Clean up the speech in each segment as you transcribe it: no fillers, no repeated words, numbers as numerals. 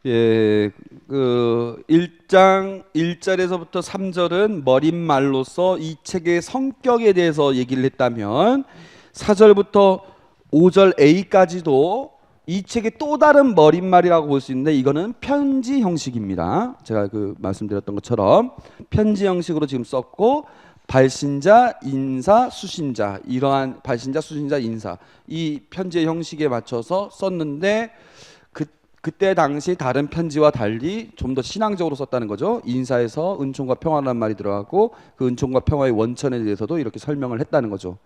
예, 그 1장 1절에서부터 3절은 머릿말로서 이 책의 성격에 대해서 얘기를 했다면 4절부터 5절 A까지도 이 책의 또 다른 머릿말이라고 볼 수 있는데 이거는 편지 형식입니다. 제가 말씀드렸던 것처럼 편지 형식으로 지금 썼고 발신자, 인사, 수신자 이러한 발신자, 수신자, 인사 이 편지의 형식에 맞춰서 썼는데 그때 당시 다른 편지와 달리 좀 더 신앙적으로 썼다는 거죠. 인사에서 은총과 평화라는 말이 들어가고 그 은총과 평화의 원천에 대해서도 이렇게 설명을 했다는 거죠.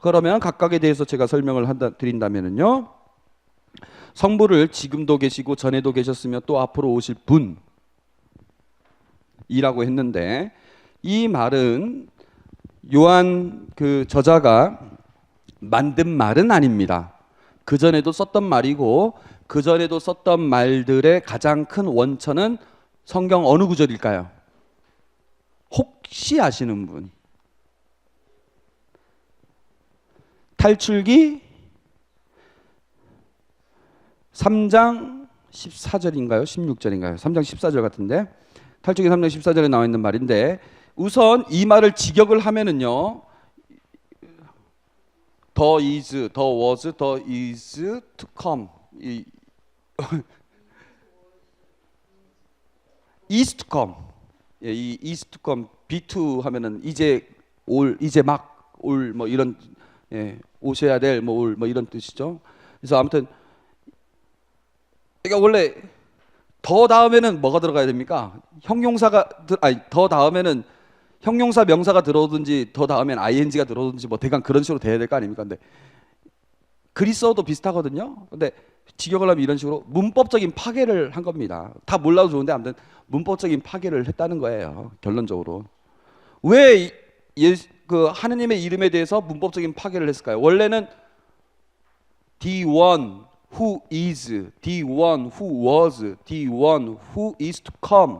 그러면 각각에 대해서 제가 설명을 드린다면은요. 성부를 지금도 계시고 전에도 계셨으며 또 앞으로 오실 분이라고 했는데 이 말은 요한 그 저자가 만든 말은 아닙니다. 그 전에도 썼던 말이고 그 전에도 썼던 말들의 가장 큰 원천은 성경 어느 구절일까요? 혹시 아시는 분? 탈출기 3장 14절인가요? 16절인가요? 3장 14절 같은데 탈출기 3장 14절에 나와 있는 말인데 우선 이 말을 직역을 하면은요 the is, the was, the is to come is to come 이 is to come be2 하면은 이제 올 이제 막 올 뭐 이런 오셔야 될 뭐 올 뭐 이런 뜻이죠. 그래서 아무튼 그러니까 원래 더 다음에는 뭐가 들어가야 됩니까? 형용사가 아니 더 다음에는 형용사 명사가 들어오든지 더 다음엔 ing가 들어오든지 뭐 대강 그런 식으로 돼야 될 거 아닙니까? 근데 그리스어도 비슷하거든요. 근데 직역을 하면 이런 식으로 문법적인 파괴를 한 겁니다. 다 몰라도 좋은데 아무튼 문법적인 파괴를 했다는 거예요. 결론적으로. 왜 그 하느님의 이름에 대해서 문법적인 파괴를 했을까요? 원래는 the one who is, the one who was, the one who is to come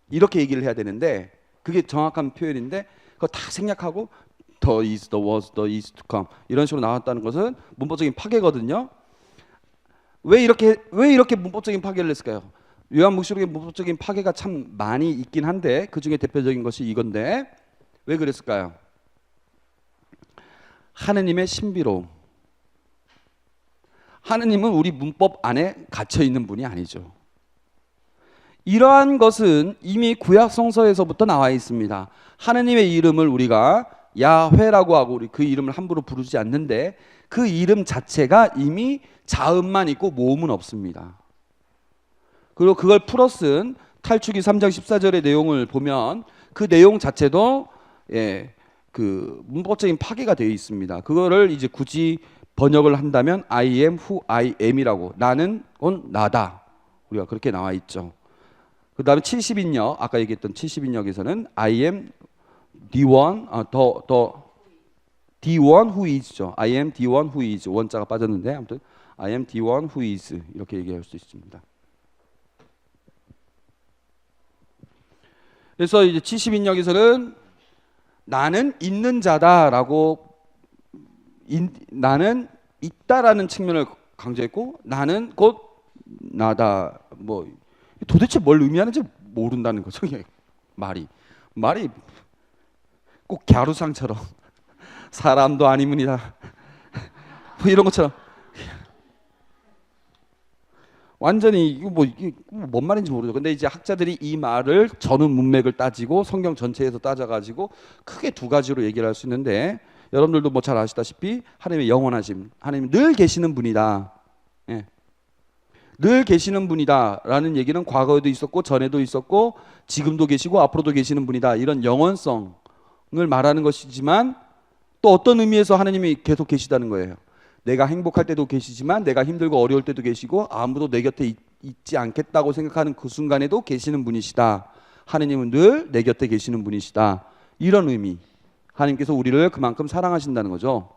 이렇게 얘기를 해야 되는데 그게 정확한 표현인데 그거 다 생략하고 the is, the was, the is to come 이런 식으로 나왔다는 것은 문법적인 파괴거든요. 왜 이렇게 문법적인 파괴를 했을까요? 요한묵시록의 문법적인 파괴가 참 많이 있긴 한데 그 중에 대표적인 것이 이건데 왜 그랬을까요? 하느님의 신비로움. 하느님은 우리 문법 안에 갇혀 있는 분이 아니죠. 이러한 것은 이미 구약 성서에서부터 나와 있습니다. 하느님의 이름을 우리가 야훼라고 하고 우리 그 이름을 함부로 부르지 않는데 그 이름 자체가 이미 자음만 있고 모음은 없습니다. 그리고 그걸 풀어쓴 탈출기 3장 14절의 내용을 보면 그 내용 자체도 그 문법적인 파괴가 되어 있습니다. 그거를 이제 굳이 번역을 한다면 I am who I am이라고 나는 나다. 우리가 그렇게 나와 있죠. 그 다음에 70인역 아까 얘기했던 70인역에서는 I am the one the one who is죠. I am the one who is 원자가 빠졌는데 아무튼 I am the one who is 이렇게 얘기할 수 있습니다. 그래서 이제 70인역에서는 나는 있는 자다라고 나는 있다라는 측면을 강조했고 나는 곧 나다 뭐 도대체 뭘 의미하는지 모른다는 거죠. 말이 꼭 갸루상처럼 사람도 아니문이다 뭐 이런 것처럼 완전히 이게 뭔 말인지 모르죠. 근데 이제 학자들이 이 말을 전후 문맥을 따지고 성경 전체에서 따져가지고 크게 두 가지로 얘기를 할 수 있는데 여러분들도 뭐 잘 아시다시피 하나님의 영원하심, 하나님 늘 계시는 분이다. 늘 계시는 분이다라는 얘기는 과거에도 있었고 전에도 있었고 지금도 계시고 앞으로도 계시는 분이다. 이런 영원성을 말하는 것이지만 또 어떤 의미에서 하나님이 계속 계시다는 거예요. 내가 행복할 때도 계시지만 내가 힘들고 어려울 때도 계시고 아무도 내 곁에 있지 않겠다고 생각하는 그 순간에도 계시는 분이시다. 하느님은 늘 내 곁에 계시는 분이시다. 이런 의미. 하나님께서 우리를 그만큼 사랑하신다는 거죠.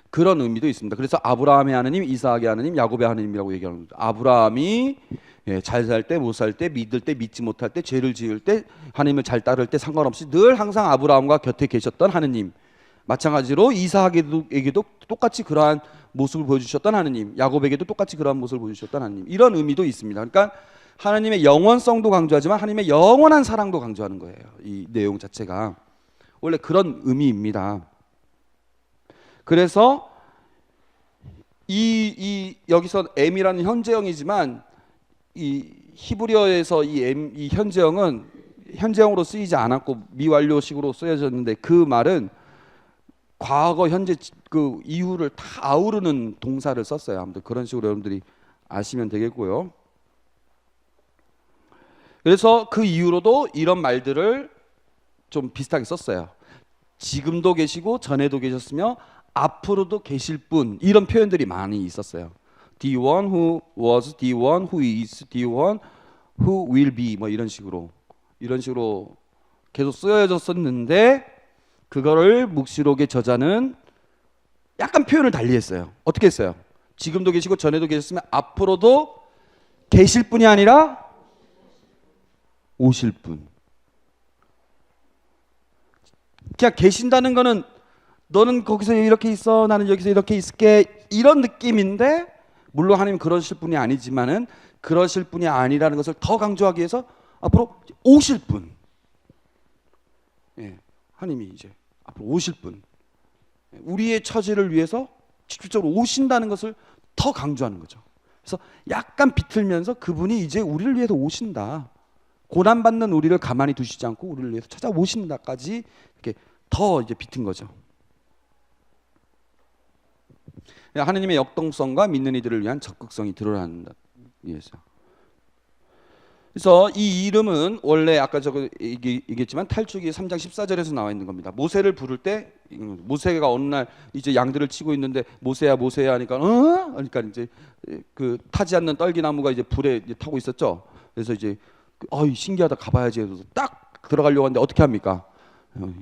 그런 의미도 있습니다. 그래서 아브라함의 하느님, 이삭의 하느님, 야곱의 하느님이라고 얘기하는 거죠. 아브라함이 잘 살 때, 못 살 때, 믿을 때, 믿지 못할 때, 죄를 지을 때, 하나님을 잘 따를 때 상관없이 늘 항상 아브라함과 곁에 계셨던 하느님. 마찬가지로 이삭에게도 똑같이 그러한 모습을 보여주셨던 하느님, 야곱에게도 똑같이 그러한 모습을 보여주셨던 하느님, 이런 의미도 있습니다. 그러니까 하나님의 영원성도 강조하지만 하나님의 영원한 사랑도 강조하는 거예요. 이 내용 자체가 원래 그런 의미입니다. 그래서 여기서 M이라는 현재형이지만 이 히브리어에서 이 현재형은 현재형으로 쓰이지 않았고 미완료식으로 쓰여졌는데, 그 말은 과거, 현재, 그 이후를 다 아우르는 동사를 썼어요. 아무튼 그런 식으로 여러분들이 아시면 되겠고요. 그래서 그 이후로도 이런 말들을 좀 비슷하게 썼어요. 지금도 계시고 전에도 계셨으며 앞으로도 계실 분, 이런 표현들이 많이 있었어요. The one who was, the one who is, the one who will be, 뭐 이런 식으로 계속 쓰여졌었는데, 그거를 묵시록의 저자는 약간 표현을 달리했어요. 어떻게 했어요? 지금도 계시고 전에도 계셨으면 앞으로도 계실 분이 아니라 오실 분. 그냥 계신다는 거는 너는 거기서 이렇게 있어, 나는 여기서 이렇게 있을게, 이런 느낌인데, 물론 하나님 그러실 분이 아니지만은 그러실 분이 아니라는 것을 더 강조하기 위해서 앞으로 오실 분, 예, 하나님이 이제 앞으로 오실 분, 우리의 처지를 위해서 직접적으로 오신다는 것을 더 강조하는 거죠. 그래서 약간 비틀면서 그분이 이제 우리를 위해서 오신다, 고난받는 우리를 가만히 두시지 않고 우리를 위해서 찾아오신다까지 이렇게 더 이제 비튼 거죠. 하느님의 역동성과 믿는 이들을 위한 적극성이 드러난다. 그래서 이 이름은 원래 아까 저거 얘기했지만 탈출기 3장 14절에서 나와 있는 겁니다. 모세를 부를 때, 모세가 어느 날 이제 양들을 치고 있는데 모세야 모세야 하니까 그러니까 이제 그 타지 않는 떨기나무가 이제 불에 이제 타고 있었죠. 그래서 이제 신기하다, 가봐야지 해서 딱 들어가려고 하는데 어떻게 합니까?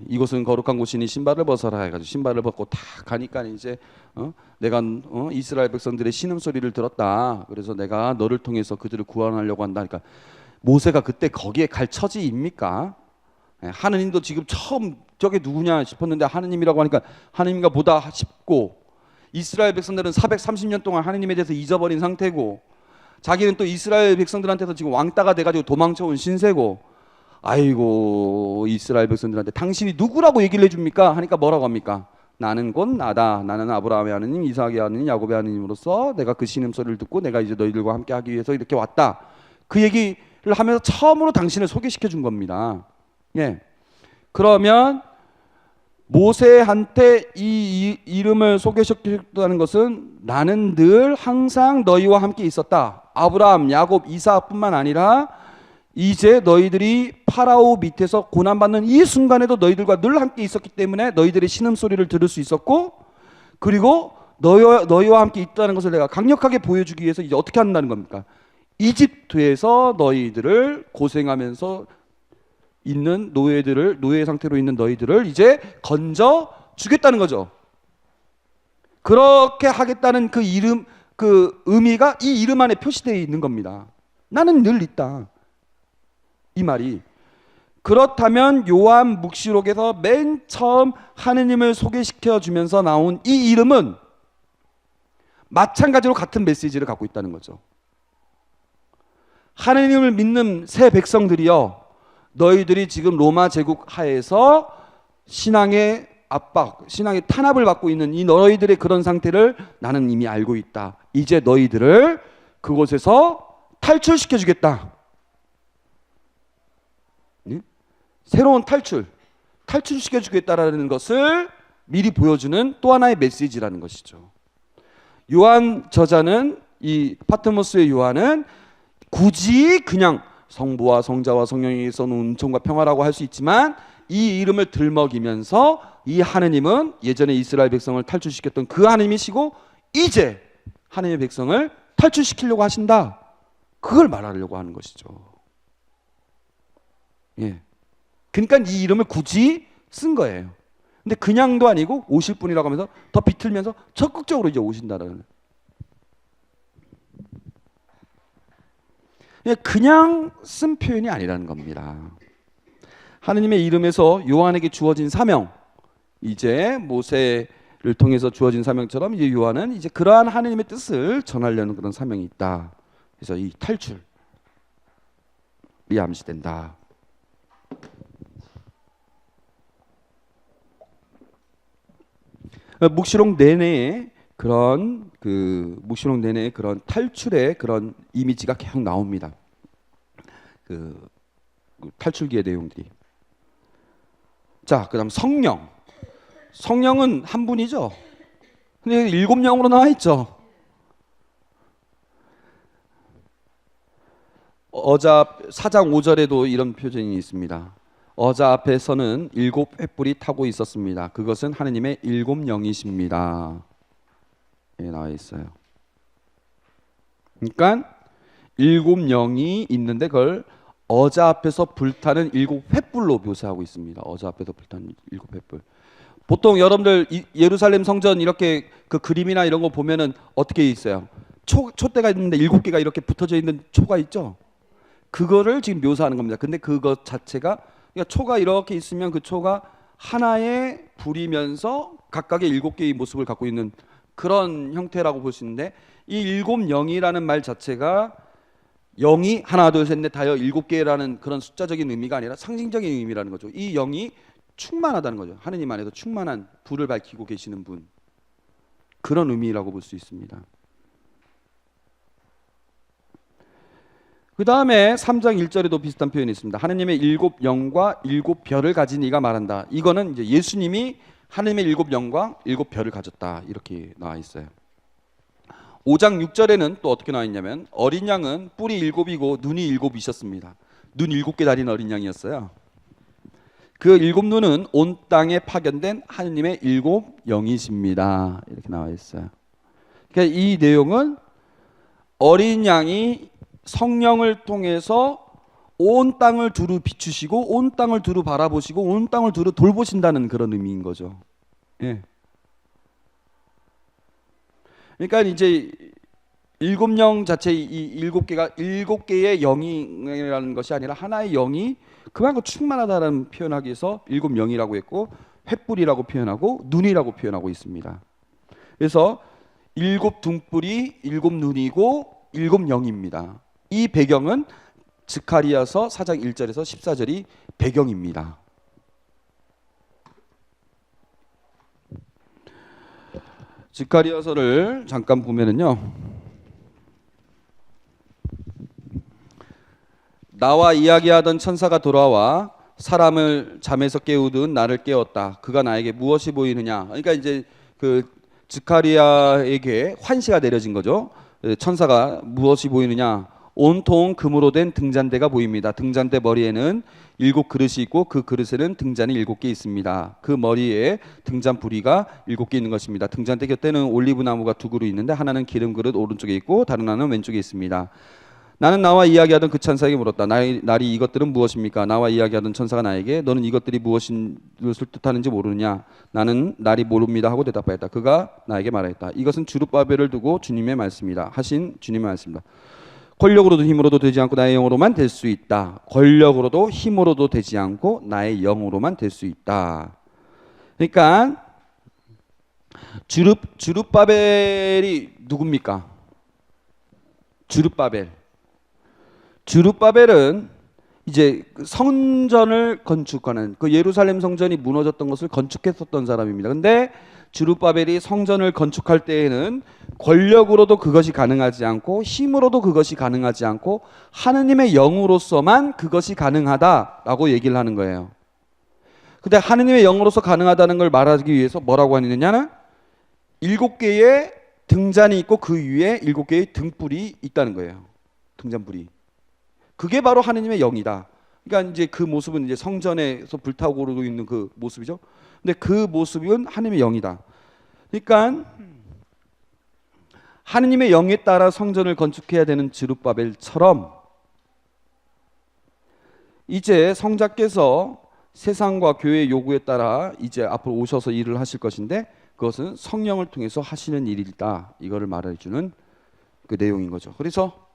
이곳은 거룩한 곳이니 신발을 벗어라 해가지고 신발을 벗고 딱 가니까 이제 내가 이스라엘 백성들의 신음소리를 들었다, 그래서 내가 너를 통해서 그들을 구원하려고 한다. 그러니까 모세가 그때 거기에 갈 처지입니까? 하느님도 지금 처음 저게 누구냐 싶었는데 하느님이라고 하니까 하느님과 보다 싶고, 이스라엘 백성들은 430년 동안 하느님에 대해서 잊어버린 상태고, 자기는 또 이스라엘 백성들한테서 지금 왕따가 돼가지고 도망쳐온 신세고, 아이고 이스라엘 백성들한테 당신이 누구라고 얘기를 해줍니까? 하니까 뭐라고 합니까? 나는 곧 나다. 나는 아브라함의 하느님, 이삭의 하느님, 야곱의 하느님으로서 내가 그 신음소리를 듣고 내가 이제 너희들과 함께 하기 위해서 이렇게 왔다. 그 얘기를 하면서 처음으로 당신을 소개시켜 준 겁니다. 예. 그러면 모세한테 이 이름을 소개시켰다는 것은 나는 늘 항상 너희와 함께 있었다. 아브라함, 야곱, 이삭뿐만 아니라 이제 너희들이 파라오 밑에서 고난받는 이 순간에도 너희들과 늘 함께 있었기 때문에 너희들의 신음소리를 들을 수 있었고, 그리고 너희와 함께 있다는 것을 내가 강력하게 보여주기 위해서 이제 어떻게 한다는 겁니까? 이집트에서 너희들을 고생하면서 있는 노예 상태로 있는 너희들을 이제 건져 주겠다는 거죠. 그렇게 하겠다는 그 이름, 그 의미가 이 이름 안에 표시되어 있는 겁니다. 나는 늘 있다, 이 말이. 그렇다면 요한 묵시록에서 맨 처음 하느님을 소개시켜 주면서 나온 이 이름은 마찬가지로 같은 메시지를 갖고 있다는 거죠. 하느님을 믿는 새 백성들이여, 너희들이 지금 로마 제국 하에서 신앙의 압박, 신앙의 탄압을 받고 있는 이 너희들의 그런 상태를 나는 이미 알고 있다. 이제 너희들을 그곳에서 탈출시켜 주겠다. 새로운 탈출시켜 주겠다라는 것을 미리 보여주는 또 하나의 메시지라는 것이죠. 요한 저자는, 이 파트모스의 요한은 굳이 그냥 성부와 성자와 성령에게서 오는 은총과 평화라고 할 수 있지만, 이 이름을 들먹이면서 이 하느님은 예전에 이스라엘 백성을 탈출시켰던 그 하느님이시고 이제 하느님의 백성을 탈출시키려고 하신다, 그걸 말하려고 하는 것이죠. 예. 그러니까 이 이름을 굳이 쓴 거예요. 근데 그냥도 아니고 오실 분이라고 하면서 더 비틀면서 적극적으로 이제 오신다는, 그냥 쓴 표현이 아니라는 겁니다. 하느님의 이름에서 요한에게 주어진 사명, 이제 모세를 통해서 주어진 사명처럼 이제 요한은 이제 그러한 하느님의 뜻을 전하려는 그런 사명이 있다. 그래서 이 탈출이 암시된다. 묵시록 내내에 그런 탈출의 그런 이미지가 계속 나옵니다. 그 탈출기의 내용들이. 자, 그다음 성령. 성령은 한 분이죠. 근데 7명으로 나와 있죠. 어자 4장 5절에도 이런 표현이 있습니다. 어자 앞에서는 7 횃불이 타고 있었습니다. 그것은 하느님의 7 영이십니다. 예, 나와 있어요. 그러니까 7 영이 있는데 그걸 어자 앞에서 불타는 7 횃불로 묘사하고 있습니다. 어자 앞에서 불타는 7 횃불. 보통 여러분들 예루살렘 성전 이렇게 그 그림이나 이런 거 보면은 어떻게 있어요? 촛대가 있는데 7개가 이렇게 붙어져 있는 초가 있죠. 그거를 지금 묘사하는 겁니다. 근데 그것 자체가, 그러니까 초가 이렇게 있으면 그 초가 하나에 불이면서 각각의 7개의 모습을 갖고 있는 그런 형태라고 볼 수 있는데, 이 7 영이라는 말 자체가 영이 하나 둘 셋 넷 다여 7개라는 그런 숫자적인 의미가 아니라 상징적인 의미라는 거죠. 이 영이 충만하다는 거죠. 하느님 안에서 충만한 불을 밝히고 계시는 분, 그런 의미라고 볼 수 있습니다. 그 다음에 3장 1절에도 비슷한 표현이 있습니다. 하느님의 7 영과 7 별을 가진 이가 말한다. 이거는 이제 예수님이 하느님의 7 영과 7 별을 가졌다, 이렇게 나와 있어요. 5장 6절에는 또 어떻게 나와 있냐면, 어린 양은 뿔이 7이고 눈이 7이셨습니다. 눈 7개 달린 어린 양이었어요. 그 7 눈은 온 땅에 파견된 하느님의 7 영이십니다. 이렇게 나와 있어요. 그러니까 이 내용은 어린 양이 성령을 통해서 온 땅을 두루 비추시고 온 땅을 두루 바라보시고 온 땅을 두루 돌보신다는 그런 의미인 거죠. 예. 그러니까 이제 7영 자체, 이 7개가 7개의 영이라는 것이 아니라 하나의 영이 그만큼 충만하다는 표현하기 위해서 7 영이라고 했고, 횃불이라고 표현하고 눈이라고 표현하고 있습니다. 그래서 7 등불이 7 눈이고 7 영입니다. 이 배경은 스가랴서 4장 1절에서 14절이 배경입니다. 스가랴서를 잠깐 보면은요, 나와 이야기하던 천사가 돌아와 사람을 잠에서 깨우듯 나를 깨웠다. 그가 나에게 무엇이 보이느냐? 그러니까 이제 그 스가랴에게 환시가 내려진 거죠. 천사가 무엇이 보이느냐? 온통 금으로 된 등잔대가 보입니다. 등잔대 머리에는 7 그릇이 있고 그 그릇에는 등잔이 7개 있습니다. 그 머리에 등잔 부리가 7개 있는 것입니다. 등잔대 곁에는 올리브 나무가 2 그루 있는데 하나는 기름 그릇 오른쪽에 있고 다른 하나는 왼쪽에 있습니다. 나는 나와 이야기하던 그 천사에게 물었다. 날이 이것들은 무엇입니까? 나와 이야기하던 천사가 나에게 너는 이것들이 무엇을 뜻하는지 모르느냐? 나는 날이 모릅니다 하고 대답하였다. 그가 나에게 말하였다. 이것은 주룹바벨을 두고 주님의 말씀이다 하신 주님의 말씀이다. 권력으로도 힘으로도 되지 않고 나의 영으로만 될 수 있다. 권력으로도 힘으로도 되지 않고 나의 영으로만 될 수 있다. 그러니까 주룹바벨이 누굽니까? 주룹바벨은 이제 성전을 건축하는, 그 예루살렘 성전이 무너졌던 것을 건축했었던 사람입니다. 근데 주룹바벨이 성전을 건축할 때에는 권력으로도 그것이 가능하지 않고 힘으로도 그것이 가능하지 않고 하느님의 영으로서만 그것이 가능하다라고 얘기를 하는 거예요. 근데 하느님의 영으로서 가능하다는 걸 말하기 위해서 뭐라고 하느냐는 7개의 등잔이 있고 그 위에 7개의 등불이 있다는 거예요. 등잔불이. 그게 바로 하느님의 영이다. 그러니까 이제 그 모습은 이제 성전에서 불타고 오르고 있는 그 모습이죠. 근데 그 모습은 하느님의 영이다. 그러니까 하느님의 영에 따라 성전을 건축해야 되는 주룹바벨처럼 이제 성자께서 세상과 교회의 요구에 따라 이제 앞으로 오셔서 일을 하실 것인데 그것은 성령을 통해서 하시는 일이다. 이거를 말해주는 그 내용인 거죠. 그래서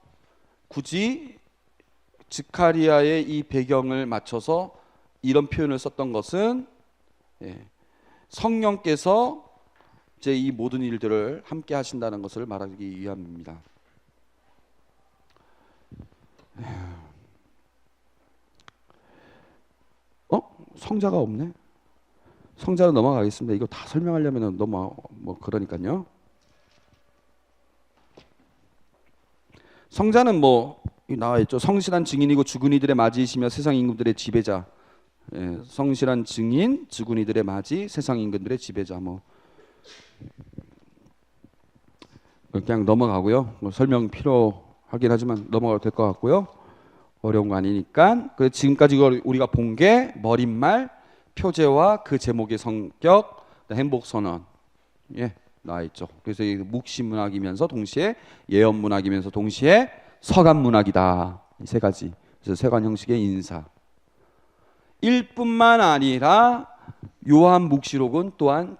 굳이 스가랴의 이 배경을 맞춰서 이런 표현을 썼던 것은 성령께서 이제 이 모든 일들을 함께 하신다는 것을 말하기 위함입니다. 성자가 없네. 성자로 넘어가겠습니다. 이거 다 설명하려면 너무 그러니까요. 성자는 나와 있죠. 성실한 증인이고 죽은 이들의 맞이이시며 세상 임금들의 지배자. 성실한 증인, 죽은 이들의 맞이, 세상 임금들의 지배자. 그냥 넘어가고요. 설명 필요하긴 하지만 넘어가도 될 것 같고요. 어려운 거 아니니까. 그래서 지금까지 우리가 본 게 머릿말, 표제와 그 제목의 성격, 행복선언. 나와 있죠. 그래서 이 묵시문학이면서 동시에 예언문학이면서 동시에 서간문학이다. 이 세 가지. 그래서 세관 형식의 인사. 일뿐만 아니라 요한 묵시록은 또한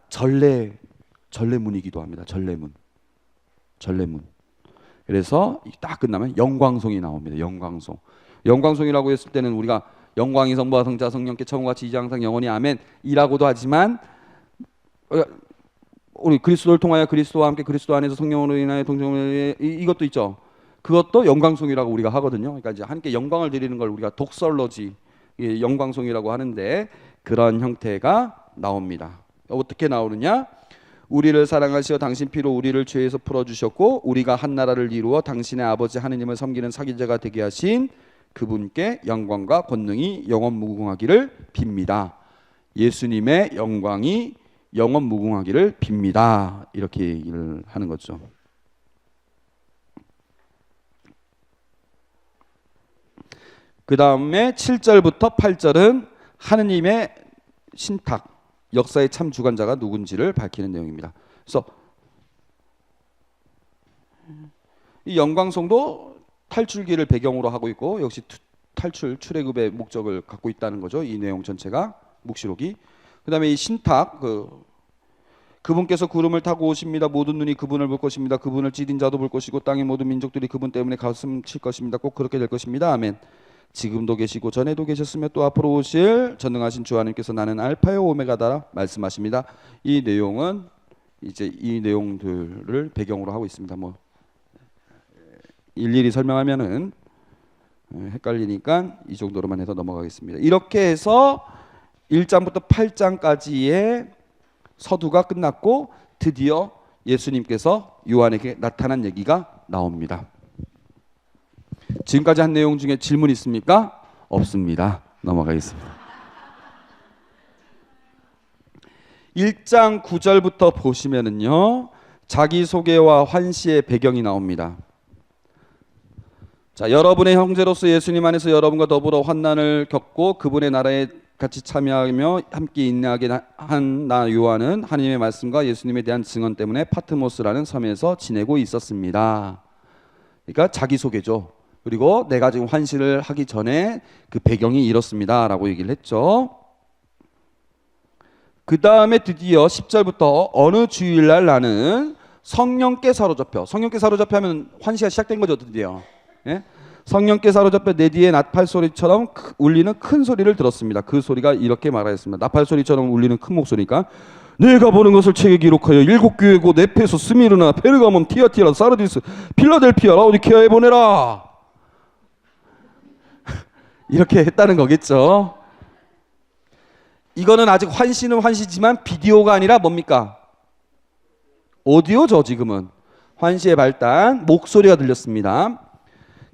전례문이기도 합니다. 전례문. 그래서 딱 끝나면 영광송이 나옵니다. 영광송이라고 했을 때는 우리가 영광이 성부와 성자 성령께 처음과 같이 이제 항상 영원히 아멘이라고도 하지만 우리 그리스도를 통하여 그리스도와 함께 그리스도 안에서 성령으로 인하여 동정을 이것도 있죠. 그것도 영광송이라고 우리가 하거든요. 그러니까 이제 함께 영광을 드리는 걸 우리가 독설러지 영광송이라고 하는데 그런 형태가 나옵니다. 어떻게 나오느냐? 우리를 사랑하시어 당신 피로 우리를 죄에서 풀어주셨고 우리가 한 나라를 이루어 당신의 아버지 하느님을 섬기는 사기자가 되게 하신 그분께 영광과 권능이 영원 무궁하기를 빕니다. 예수님의 영광이 영원 무궁하기를 빕니다. 이렇게 얘기를 하는 거죠. 그 다음에 7절부터 8절은 하느님의 신탁, 역사의 참 주관자가 누군지를 밝히는 내용입니다. 그래서 이 영광송도 탈출기를 배경으로 하고 있고 역시 출애굽의 목적을 갖고 있다는 거죠. 이 내용 전체가 묵시록이. 그 다음에 이 신탁, 그분께서 구름을 타고 오십니다. 모든 눈이 그분을 볼 것입니다. 그분을 찌린 자도 볼 것이고 땅의 모든 민족들이 그분 때문에 가슴 칠 것입니다. 꼭 그렇게 될 것입니다. 아멘. 지금도 계시고 전에도 계셨으며 또 앞으로 오실 전능하신 주 하나님께서 나는 알파요 오메가다 말씀하십니다. 이 내용은 이제 이 내용들을 배경으로 하고 있습니다. 일일이 설명하면은 헷갈리니까 이 정도로만 해서 넘어가겠습니다. 이렇게 해서 1장부터 8장까지의 서두가 끝났고 드디어 예수님께서 요한에게 나타난 얘기가 나옵니다. 지금까지 한 내용 중에 질문 있습니까? 없습니다. 넘어가겠습니다. 1장 9절부터 보시면은요, 자기소개와 환시의 배경이 나옵니다. 자, 여러분의 형제로서 예수님 안에서 여러분과 더불어 환난을 겪고 그분의 나라에 같이 참여하며 함께 인내하게 한 나 요한은 하나님의 말씀과 예수님에 대한 증언 때문에 파트모스라는 섬에서 지내고 있었습니다. 그러니까 자기소개죠. 그리고 내가 지금 환시를 하기 전에 그 배경이 이렇습니다 라고 얘기를 했죠. 그 다음에 드디어 10절부터 어느 주일날 나는 성령께 사로잡혀 하면 환시가 시작된 거죠. 드디어 성령께 사로잡혀 내 뒤에 나팔 소리처럼 울리는 큰 소리를 들었습니다. 그 소리가 이렇게 말하였습니다. 나팔 소리처럼 울리는 큰 목소리니까 내가 보는 것을 책에 기록하여 7교회 곧 에페소, 스미르나, 페르가몬, 티아티라, 사르디스, 필라델피아, 라오디케아에 보내라. 이렇게 했다는 거겠죠. 이거는 아직 환시는 환시지만 비디오가 아니라 뭡니까? 오디오죠. 지금은 환시의 발단, 목소리가 들렸습니다.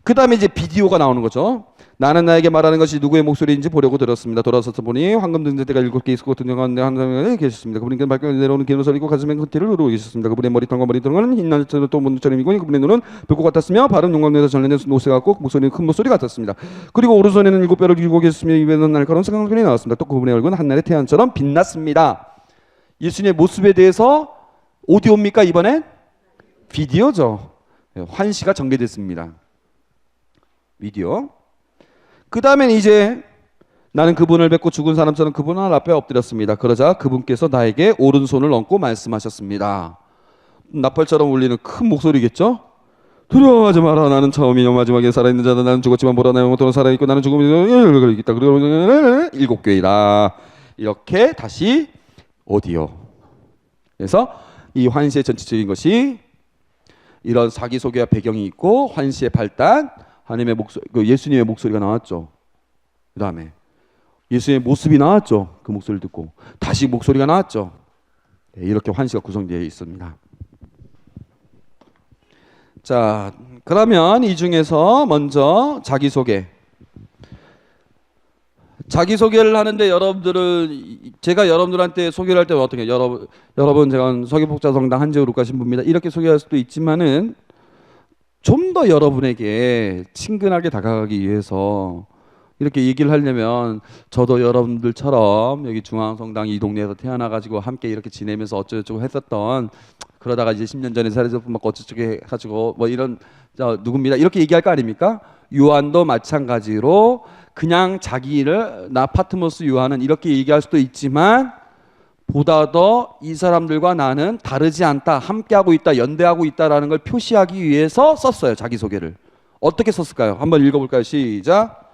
그 다음에 이제 비디오가 나오는 거죠. 나는 나에게 말하는 것이 누구의 목소리인지 보려고 들었습니다. 돌아서서 보니 황금 등대가 7개 있고 등장하는데 한 사람이 계셨습니다. 그분께서 밝게 내려오는 긴 옷을 입고 가슴에 끈티를 흐르고 계셨습니다. 그분의 머리털과 머리털은 흰 날처럼 또 문처럼이고 그분의 눈은 불꽃 같았으며 발은 용광로에서 전래된 노새 같고 목소리는 큰 목소리 같았습니다. 그리고 오른손에는 7뼈를 쥐고 계셨으며 입에는 날카로운 색깔이 나왔습니다. 또 그분의 얼굴은 한날의 태양처럼 빛났습니다. 예수님의 모습에 대해서 오디오입니까? 이번엔 비디오죠. 환시가 전개됐습니다. 비디오. 그 다음엔 이제 나는 그분을 뵙고 죽은 사람처럼 그분 앞에 엎드렸습니다. 그러자 그분께서 나에게 오른손을 얹고 말씀하셨습니다. 나팔처럼 울리는 큰 목소리겠죠? 두려워하지 마라. 나는 처음이요 마지막에 살아있는 자다. 나는 죽었지만 보라 나 영원토록 살아있고 나는 죽음이 있다. 그리고 7교회이다. 이렇게 다시 어디요? 그래서 이 환시의 전체적인 것이 이런 자기소개와 배경이 있고 환시의 발단, 하나님의 예수님의 목소리가 나왔죠. 그 다음에 예수님의 모습이 나왔죠. 그 목소리를 듣고 다시 목소리가 나왔죠. 네, 이렇게 환시가 구성되어 있습니다. 자, 그러면 이 중에서 먼저 자기소개를 하는데 여러분들은 제가 여러분들한테 소개를 할 때는 어떻게 해요? 여러분 제가 서귀복자성당 한재우룩가 신부입니다. 이렇게 소개할 수도 있지만은 좀 더 여러분에게 친근하게 다가가기 위해서 이렇게 얘기를 하려면 저도 여러분들처럼 여기 중앙성당 이 동네에서 태어나가지고 함께 이렇게 지내면서 어쩌고저쩌고 했었던 그러다가 이제 10년 전에 사례접수 받고 어쩌고저쩌고 해가지고 뭐 이런 누굽니다 이렇게 얘기할 거 아닙니까? 요한도 마찬가지로 그냥 자기를 나 파트모스 요한은 이렇게 얘기할 수도 있지만 보다 더 이 사람들과 나는 다르지 않다, 함께하고 있다, 연대하고 있다라는 걸 표시하기 위해서 썼어요. 자기소개를. 어떻게 썼을까요? 한번 읽어볼까요? 시작.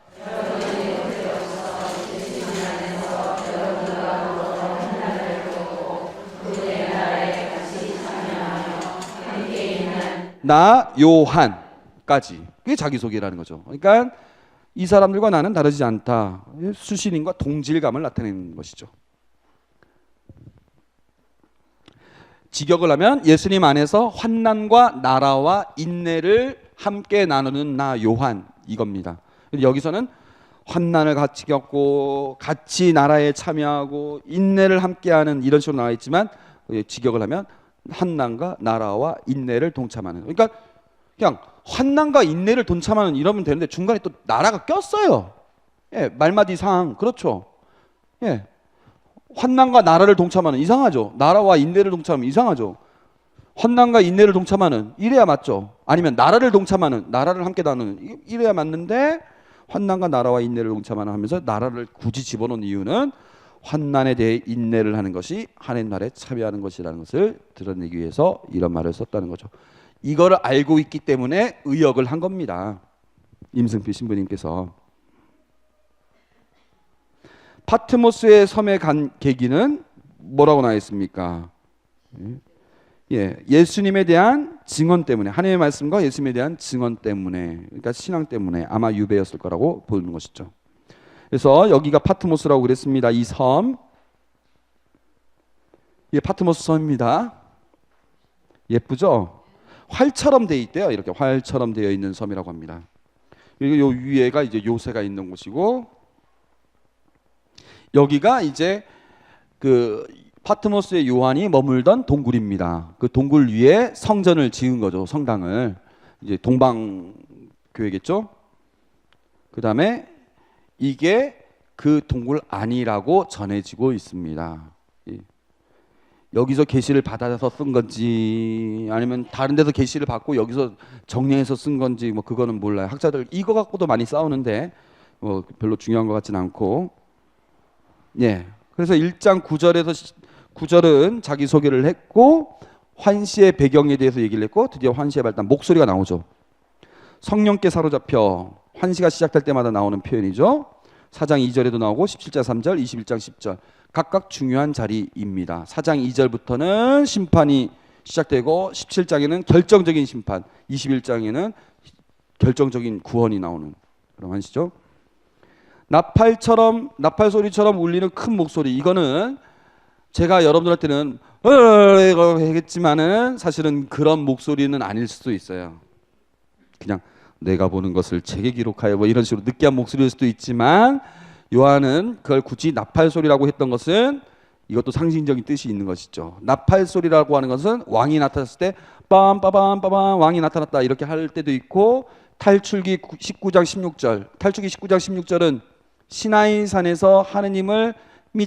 나 요한까지. 그게 자기소개라는 거죠. 그러니까 이 사람들과 나는 다르지 않다. 수신인과 동질감을 나타내는 것이죠. 직역을 하면 예수님 안에서 환난과 나라와 인내를 함께 나누는 나 요한 이겁니다. 여기서는 환난을 같이 겪고 같이 나라에 참여하고 인내를 함께하는 이런 식으로 나와 있지만 직역을 하면 환난과 나라와 인내를 동참하는. 그러니까 그냥 환난과 인내를 동참하는 이러면 되는데 중간에 또 나라가 꼈어요. 예, 말마디상 그렇죠. 예. 환난과 나라를 동참하는 이상하죠. 나라와 인내를 동참하면 이상하죠. 환난과 인내를 동참하는 이래야 맞죠. 아니면 나라를 동참하는 나라를 함께 나누는 이래야 맞는데 환난과 나라와 인내를 동참하는 하면서 나라를 굳이 집어넣은 이유는 환난에 대해 인내를 하는 것이 하나님 나라에 참여하는 것이라는 것을 드러내기 위해서 이런 말을 썼다는 거죠. 이거를 알고 있기 때문에 의역을 한 겁니다. 임승필 신부님께서. 파트모스의 섬에 간 계기는 뭐라고 나와 있습니까? 예수님에 대한 증언 때문에, 하나님의 말씀과 예수님에 대한 증언 때문에, 그러니까 신앙 때문에 아마 유배였을 거라고 보는 것이죠. 그래서 여기가 파트모스라고 그랬습니다. 이 섬, 파트모스 섬입니다. 예쁘죠? 활처럼 되어 있대요. 이렇게 활처럼 되어 있는 섬이라고 합니다. 그리고 요 위에가 이제 요새가 있는 곳이고, 여기가 이제 그 파트모스의 요한이 머물던 동굴입니다. 그 동굴 위에 성전을 지은 거죠. 성당을. 이제 동방교회겠죠. 그 다음에 이게 그 동굴 안이라고 전해지고 있습니다. 여기서 계시를 받아서 쓴 건지 아니면 다른 데서 계시를 받고 여기서 정리해서 쓴 건지 뭐 그거는 몰라요. 학자들 이거 갖고도 많이 싸우는데 뭐 별로 중요한 것 같지는 않고. 그래서 1장 9절은 자기소개를 했고 환시의 배경에 대해서 얘기를 했고 드디어 환시의 발단 목소리가 나오죠. 성령께 사로잡혀 환시가 시작될 때마다 나오는 표현이죠. 4장 2절에도 나오고 17장 3절, 21장 10절 각각 중요한 자리입니다. 4장 2절부터는 심판이 시작되고 17장에는 결정적인 심판, 21장에는 결정적인 구원이 나오는 그런 환시죠. 나팔 소리처럼 울리는 큰 목소리. 이거는 제가 여러분들한테는 하겠지만은 사실은 그런 목소리는 아닐 수도 있어요. 그냥 내가 보는 것을 책에 기록하여 뭐 이런 식으로 느끼한 목소리일 수도 있지만 요한은 그걸 굳이 나팔 소리라고 했던 것은 이것도 상징적인 뜻이 있는 것이죠. 나팔 소리라고 하는 것은 왕이 나타났을 때 빰빠밤 왕이 나타났다 이렇게 할 때도 있고 탈출기 19장 16절은 시나이 산에서 하느님을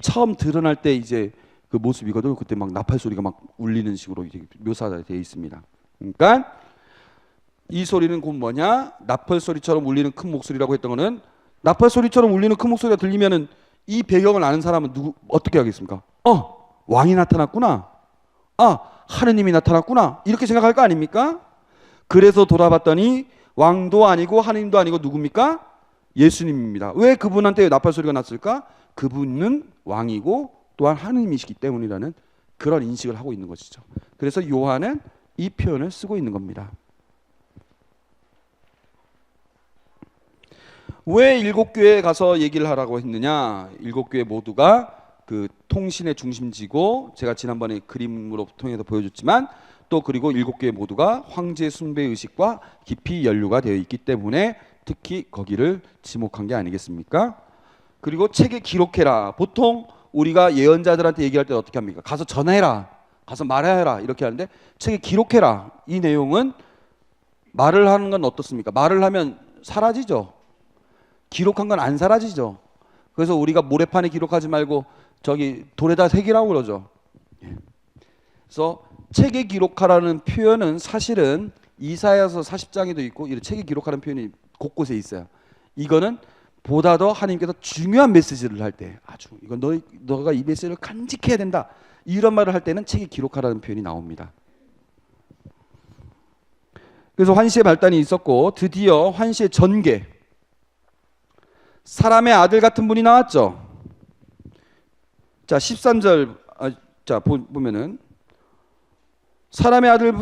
처음 드러날 때 이제 그 모습이거든요. 그때 막 나팔 소리가 막 울리는 식으로 이제 묘사가 되어 있습니다. 그러니까 이 소리는 곧 뭐냐? 나팔 소리처럼 울리는 큰 목소리라고 했던 거는 나팔 소리처럼 울리는 큰 목소리가 들리면은 이 배경을 아는 사람은 어떻게 하겠습니까? 왕이 나타났구나. 하느님이 나타났구나. 이렇게 생각할 거 아닙니까? 그래서 돌아봤더니 왕도 아니고 하느님도 아니고 누굽니까? 예수님입니다. 왜 그분한테 나팔 소리가 났을까? 그분은 왕이고 또한 하느님이시기 때문이라는 그런 인식을 하고 있는 것이죠. 그래서 요한은 이 표현을 쓰고 있는 겁니다. 왜 7교회에 가서 얘기를 하라고 했느냐? 7교회 모두가 그 통신의 중심지고, 제가 지난번에 그림으로 통해서 보여줬지만, 또 그리고 7교회 모두가 황제 숭배 의식과 깊이 연루가 되어 있기 때문에 특히 거기를 지목한 게 아니겠습니까? 그리고 책에 기록해라. 보통 우리가 예언자들한테 얘기할 때 어떻게 합니까? 가서 전해라, 가서 말해라, 이렇게 하는데, 책에 기록해라, 이 내용은 말을 하는 건 어떻습니까? 말을 하면 사라지죠. 기록한 건 안 사라지죠. 그래서 우리가 모래판에 기록하지 말고 저기 돌에다 새기라고 그러죠. 그래서 책에 기록하라는 표현은 사실은 이사야서 40장에도 있고, 이 책에 기록하라는 표현이 곳곳에 있어요. 이거는 보다 더 하나님께서 중요한 메시지를 할 때, 아주 이건 너가 이 메시지를 간직해야 된다, 이런 말을 할 때는 책에 기록하라는 표현이 나옵니다. 그래서 환시의 발단이 있었고, 드디어 환시의 전개, 사람의 아들 같은 분이 나왔죠. 자, 13절, 자 보면은 사람의 아들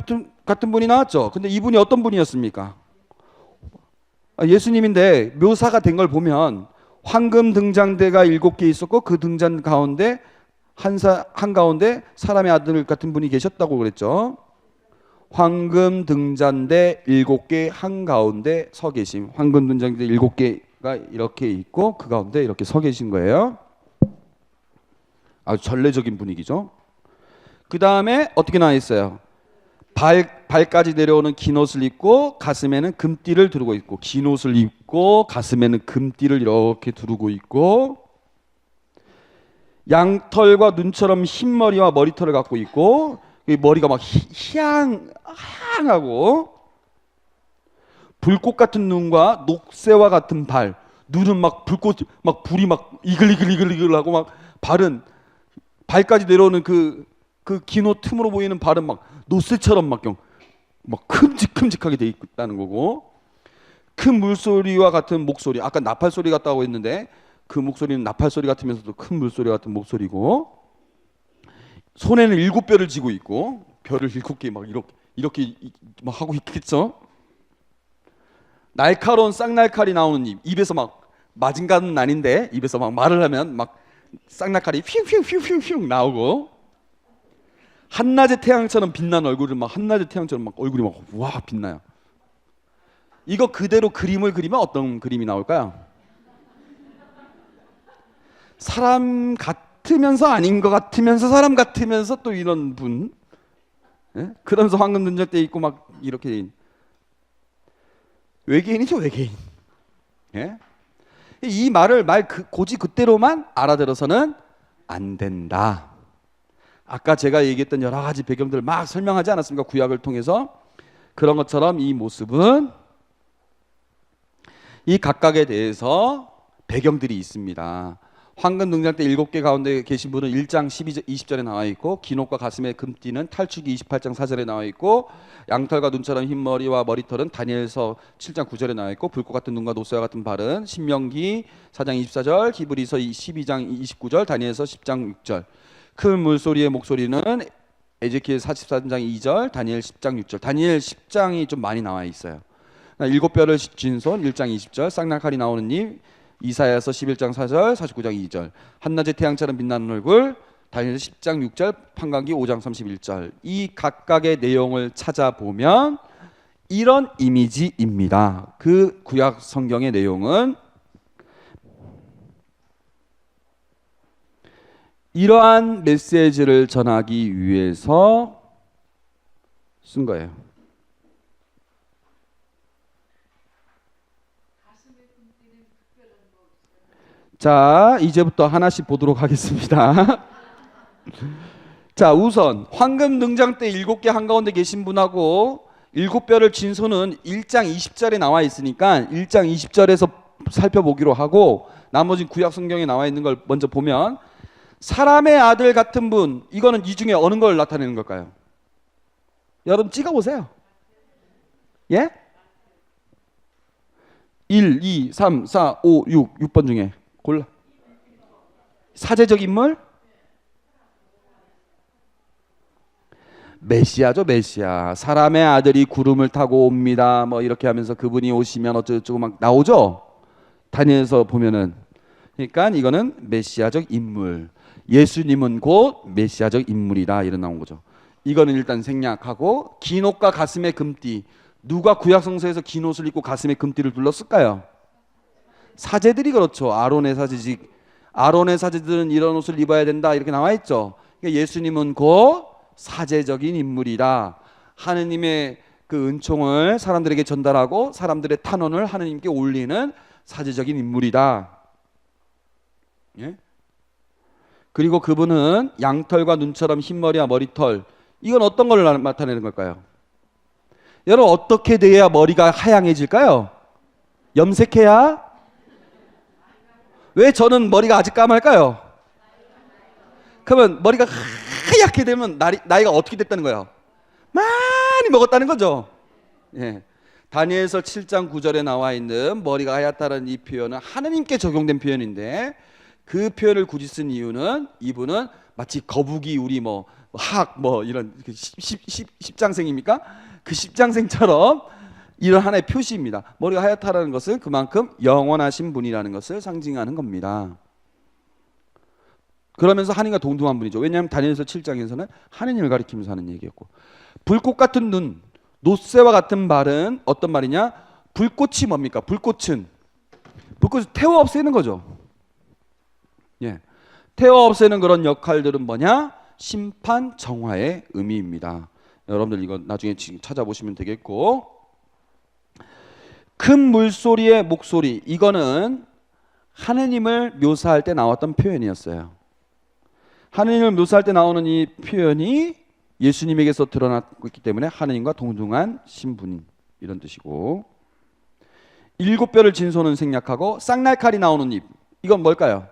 같은 분이 나왔죠. 근데 이분이 어떤 분이었습니까? 예수님인데, 묘사가 된 걸 보면 황금 등잔대가 7개 있었고, 그 등잔 가운데 한가운데 사람의 아들 같은 분이 계셨다고 그랬죠. 황금 등잔대 7개 한가운데 서 계심. 황금 등잔대 7개가 이렇게 있고, 그 가운데 이렇게 서 계신 거예요. 아주 전례적인 분위기죠. 그 다음에 어떻게 나와 있어요? 발까지 내려오는 긴 옷을 입고 가슴에는 금띠를 두르고 있고, 긴 옷을 입고 가슴에는 금띠를 이렇게 두르고 있고, 양털과 눈처럼 흰 머리와 머리털을 갖고 있고, 머리가 막 희양하고, 불꽃 같은 눈과 녹새와 같은 발, 눈은 막 불꽃, 막 불이 막 이글이글하고, 막 발은 발까지 내려오는 그 긴 옷 틈으로 보이는 발은 막 노새처럼 막 큼직큼직하게 돼 있다는 거고, 큰 물소리와 같은 목소리, 아까 나팔 소리 같다고 했는데 그 목소리는 나팔 소리 같으면서도 큰 물소리 같은 목소리고, 손에는 7뼈를 쥐고 있고, 벼를 7개 막 이렇게 막 하고 있겠죠. 날카로운 쌍날칼이 나오는 입에서 막 맞은 간은 아닌데, 입에서 막 말을 하면 막 쌍날칼이 휘휘휘휘휘 나오고, 한낮의 태양처럼 빛나는 얼굴을 막 한낮의 태양처럼 막 얼굴이 막 와 빛나요. 이거 그대로 그림을 그리면 어떤 그림이 나올까요? 사람 같으면서 아닌 것 같으면서 사람 같으면서 또 이런 분, 예? 그러면서 황금 등잔대 있고 막 이렇게 외계인이죠, 외계인. 예? 이 말을 고지 그대로만 알아들어서는 안 된다. 아까 제가 얘기했던 여러 가지 배경들을 막 설명하지 않았습니까? 구약을 통해서. 그런 것처럼 이 모습은 이 각각에 대해서 배경들이 있습니다. 황금 등잔대 7개 가운데 계신 분은 1장 20절에 나와 있고, 긴 옷과 가슴에 금띠는 탈출기 28장 4절에 나와 있고, 양털과 눈처럼 흰 머리와 머리털은 다니엘서 7장 9절에 나와 있고, 불꽃 같은 눈과 노새와 같은 발은 신명기 4장 24절, 히브리서 12장 29절, 다니엘서 10장 6절. 큰 물소리의 목소리는 에제키엘 43장 2절, 다니엘 10장 6절. 다니엘 10장이 좀 많이 나와 있어요. 7뼈를 쥔 손 1장 20절, 쌍날칼이 나오는 입 이사야서 11장 4절, 49장 2절. 한낮의 태양처럼 빛나는 얼굴 다니엘 10장 6절, 판관기 5장 31절. 이 각각의 내용을 찾아보면 이런 이미지입니다. 그 구약 성경의 내용은 이러한 메시지를 전하기 위해서 쓴 거예요. 자, 이제부터 하나씩 보도록 하겠습니다. 자, 우선 황금 등잔대 7개 한가운데 계신 분하고 7뼈를 쥔 손은 1장 20절에 나와 있으니까 1장 20절에서 살펴보기로 하고, 나머지 구약 성경에 나와 있는 걸 먼저 보면, 사람의 아들 같은 분, 이거는 이 중에 어느 걸 나타내는 걸까요? 여러분 찍어보세요. 예? 1, 2, 3, 4, 5, 6번 중에 골라. 사제적 인물? 메시아죠, 메시아. 사람의 아들이 구름을 타고 옵니다. 뭐 이렇게 하면서 그분이 오시면 어쩌고저쩌고 막 나오죠. 다니엘서 보면은. 그러니까 이거는 메시아적 인물. 예수님은 곧 메시아적 인물이다. 이런 나온 거죠. 이거는 일단 생략하고, 긴 옷과 가슴에 금띠. 누가 구약성서에서 긴 옷을 입고 가슴에 금띠를 둘렀을까요? 사제들이 그렇죠. 아론의 사제지. 아론의 사제들은 이런 옷을 입어야 된다 이렇게 나와 있죠. 그러니까 예수님은 곧 사제적인 인물이다. 하느님의 그 은총을 사람들에게 전달하고 사람들의 탄원을 하느님께 올리는 사제적인 인물이다. 예? 그리고 그분은 양털과 눈처럼 흰머리와 머리털. 이건 어떤 걸 나타내는 걸까요? 여러분, 어떻게 돼야 머리가 하양해질까요? 염색해야? 왜 저는 머리가 아직 까말까요? 그러면 머리가 하얗게 되면 나이가 어떻게 됐다는 거예요? 많이 먹었다는 거죠. 예. 다니엘서 7장 9절에 나와 있는 머리가 하얗다는 이 표현은 하느님께 적용된 표현인데, 그 표현을 굳이 쓴 이유는 이분은 마치 거북이 우리 뭐 학 뭐 이런 십장생입니까? 그 십장생처럼 이런 하나의 표시입니다. 머리가 하얗다라는 것은 그만큼 영원하신 분이라는 것을 상징하는 겁니다. 그러면서 하느님과 동등한 분이죠. 왜냐하면 다니엘서 7장에서는 하느님을 가리키면서 하는 얘기였고, 불꽃 같은 눈, 놋새와 같은 말은 어떤 말이냐? 불꽃이 뭡니까? 불꽃을 태워 없애는 거죠. 예, 태워 없애는 그런 역할들은 뭐냐? 심판 정화의 의미입니다. 여러분들 이거 나중에 지금 찾아보시면 되겠고, 큰 물소리의 목소리, 이거는 하느님을 묘사할 때 나왔던 표현이었어요. 하느님을 묘사할 때 나오는 이 표현이 예수님에게서 드러났기 때문에 하느님과 동등한 신분, 이런 뜻이고, 일곱 뼈를 진 손은 생략하고 쌍날칼이 나오는 입, 이건 뭘까요?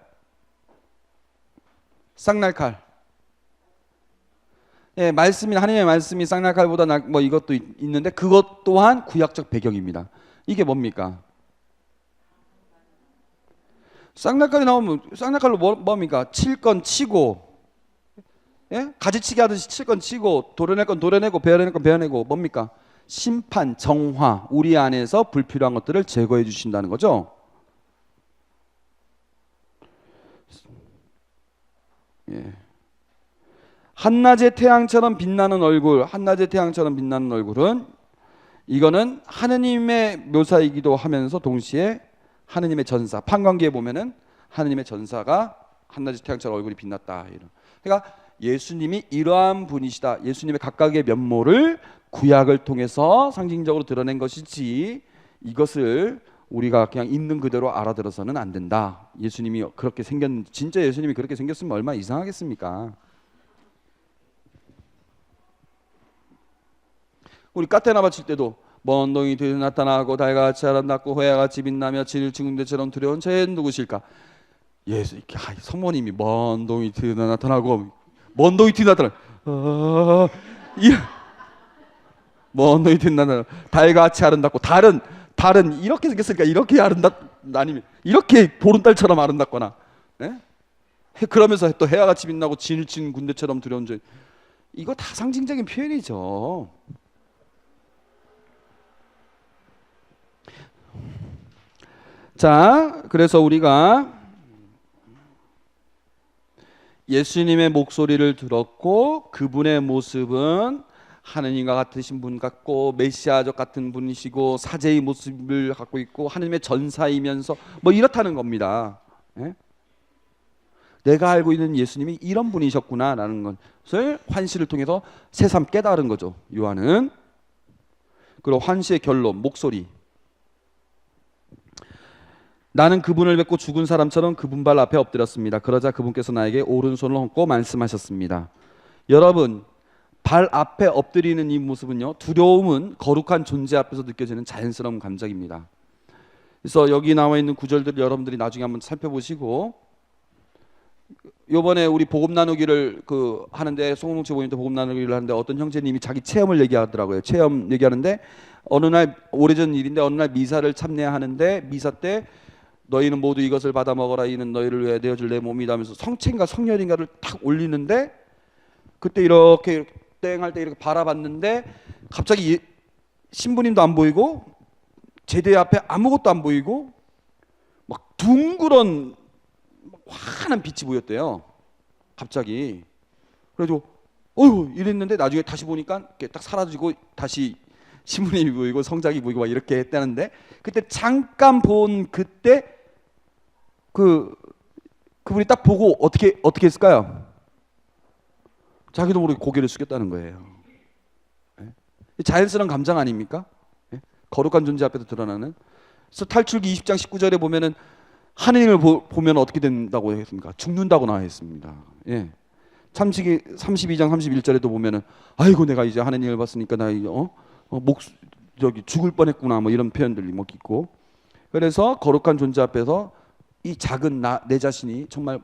쌍날칼. 예, 말씀이, 하느님의 말씀이 쌍날칼보다 뭐 이것도 있는데, 그것 또한 구약적 배경입니다. 이게 뭡니까? 쌍날칼이 나오면 쌍날칼로 뭡니까? 칠 건 치고, 예? 가지치기 하듯이 칠 건 치고, 도려낼 건 도려내고, 베어낼 건 베어내고, 뭡니까? 심판, 정화, 우리 안에서 불필요한 것들을 제거해 주신다는 거죠. 예. 한낮의 태양처럼 빛나는 얼굴, 한낮의 태양처럼 빛나는 얼굴은, 이거는 하느님의 묘사이기도 하면서 동시에 하느님의 전사, 판관기에 보면은 하느님의 전사가 한낮의 태양처럼 얼굴이 빛났다, 이런. 그러니까 예수님이 이러한 분이시다, 예수님의 각각의 면모를 구약을 통해서 상징적으로 드러낸 것이지, 이것을 우리가 그냥 있는 그대로 알아들어서는 안 된다. 예수님이 그렇게 진짜 예수님이 그렇게 생겼으면 얼마나 이상하겠습니까? 우리 까테나 바칠 때도 먼 동이 뒤에 나타나고 달같이 아름답고 호야같이 빛나며 진일 친군대처럼 두려운 쟤는 누구실까? 예수, 이렇게 성모님이 먼 동이 뒤에 나타나고, 먼 동이 뒤에 나타나, 먼 동이 뒤에 나타나 달같이 아름답고, 달은 이렇게 생겼으니까 이렇게 아니면 이렇게 보름달처럼 아름답거나, 네? 그러면서 또 해야같이 빛나고 진일 친군대처럼 두려운 쟤, 이거 다 상징적인 표현이죠. 자, 그래서 우리가 예수님의 목소리를 들었고, 그분의 모습은 하느님과 같으신 분 같고, 메시아적 같은 분이시고, 사제의 모습을 갖고 있고, 하느님의 전사이면서 뭐 이렇다는 겁니다. 예? 내가 알고 있는 예수님이 이런 분이셨구나 라는 것을 환시를 통해서 새삼 깨달은 거죠, 요한은. 그리고 환시의 결론, 목소리. 나는 그분을 뵙고 죽은 사람처럼 그분 발 앞에 엎드렸습니다. 그러자 그분께서 나에게 오른손을 얹고 말씀하셨습니다. 여러분, 발 앞에 엎드리는 이 모습은요, 두려움은 거룩한 존재 앞에서 느껴지는 자연스러운 감정입니다. 그래서 여기 나와 있는 구절들 여러분들이 나중에 한번 살펴보시고, 요번에 우리 복음 나누기를 하는데, 송동치 모임 때 복음 나누기를 하는데 어떤 형제님이 자기 체험을 얘기하더라고요. 체험 얘기하는데, 어느 날, 오래전 일인데 어느 날 미사를 참여하는데, 미사 때 너희는 모두 이것을 받아 먹어라, 이는 너희를 위해 내어줄 내 몸이다 하면서 성체인가 성혈인가를 탁 올리는데, 그때 이렇게 땡할 때 이렇게 바라봤는데 갑자기 신부님도 안 보이고 제대 앞에 아무것도 안 보이고 막 둥그런 환한 빛이 보였대요. 갑자기. 그래가지고 어휴 이랬는데 나중에 다시 보니까 이렇게 딱 사라지고 다시 신부님이 보이고 성작이 보이고 막 이렇게 했다는데, 그때 잠깐 본 그때 그분이 딱 보고 어떻게 했을까요? 자기도 모르게 고개를 숙였다는 거예요. 자연스러운 감정 아닙니까? 거룩한 존재 앞에서 드러나는. 그래서 탈출기 20장 19절에 보면은 하느님을 보면 어떻게 된다고 했습니까? 죽는다고 나와 있습니다. 예. 참치기 32장 31절에도 보면은 아이고 내가 이제 하느님을 봤으니까 나 이제 저기 죽을 뻔했구나 뭐 이런 표현들이 뭐 있고. 그래서 거룩한 존재 앞에서 이 작은 내 자신이 정말